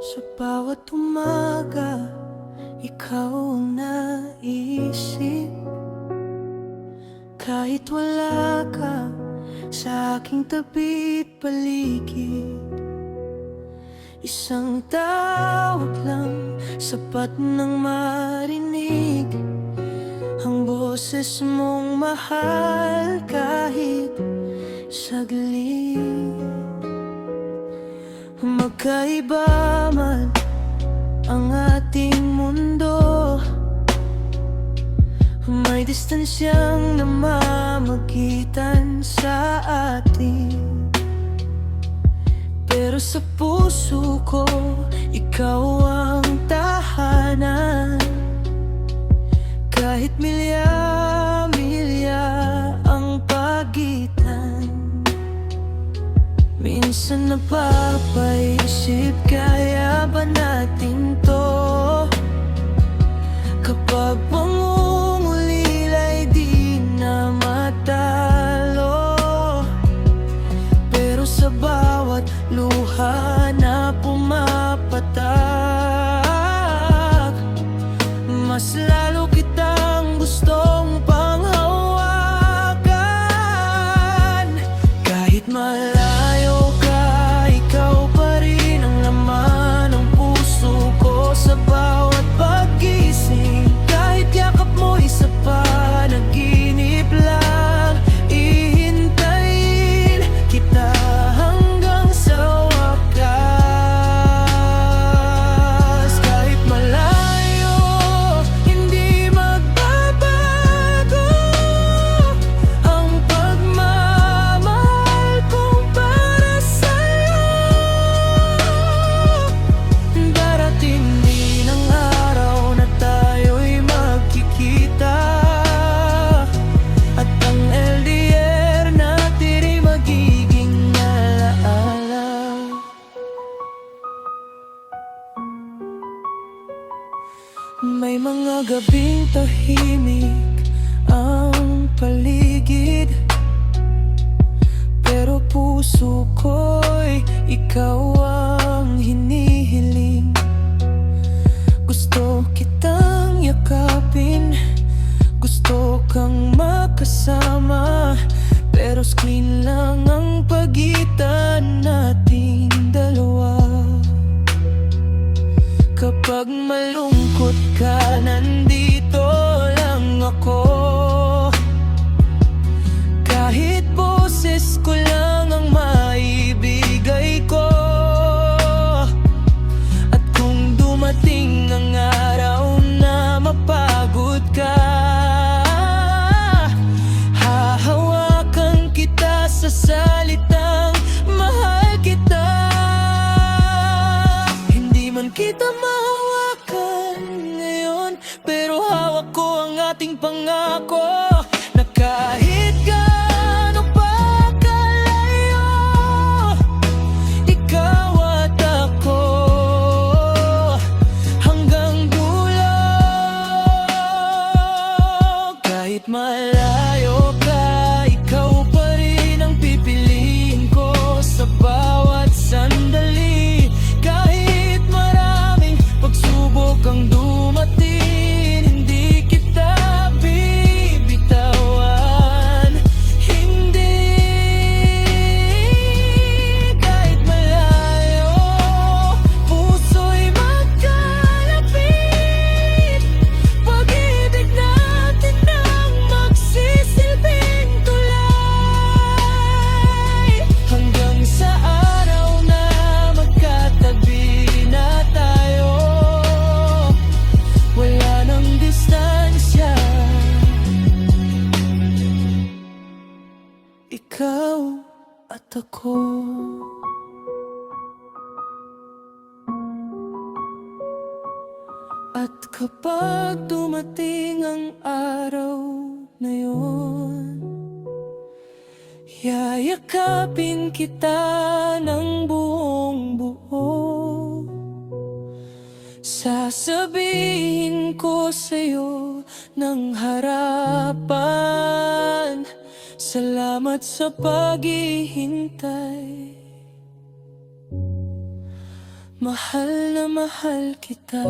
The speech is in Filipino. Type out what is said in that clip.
Sa bawat umaga, ikaw ang naisip. Kahit wala ka sa aking tabi't paligid, isang tawag lang sapat nang marinig ang boses mong mahal kahit saglit. Magkaiba man ang ating mundo, may distansyang namamagitan sa atin. Pero sa puso ko, ikaw ang tahanan. Kahit milya-milya ang pagitan, minsan napapaisip, kaya ba natin to? Kapag pangungulila'y di na matalo, pero sa bawat luha na pumapatak, mas lalo kitang gustong panghawakan. Kahit malayo ka, ikaw pa rin ang laman ng puso ko. Sa bawat paggising, kahit yakap mo isa pa, naginip lang, ihintayin kita hanggang sa wakas. Kahit malayo, hindi magbabago ang pagmamahal kong para sa'yo. Darating din ang araw na tayo'y magkikita, at ang LDR natin ay magiging alaala. May mga gabing tahimik ang paligid, pero puso ko'y ikaw ang hinihiling. Gusto kitang yakapin, gusto kang makasama, pero screen lang ang pagitan nating dalawa. Kapag malungkot ka, nandito lang ako. Kahit boses ko lang ang maibigay ko, at kung dumating ang araw na mapagod ka, hahawakan kita sa salitang mahal kita. Hindi man kita mahawakan ngayon, pero hawak ko ang ating pangako, na kahit gaano pa kalayo, ikaw at ako hanggang dulo. Kahit malayo ka, ikaw pa rin ang pipiliin ko sa bawat sandali. Kahit maraming pagsubok ang dumating, hindi kita bibitawan. Hindi. Kahit malayo, puso'y magkalapit. Pag-ibig natin ang magsisilbing tulay, hanggang sa araw na magkatabi na tayo. Wala nang distansya, ikaw at ako. At kapag dumating ang araw na yun, yayakapin kita ng buong buo. Sasabihin ko sa'yo ng harapan, salamat sa paghihintay. Mahal na mahal kita.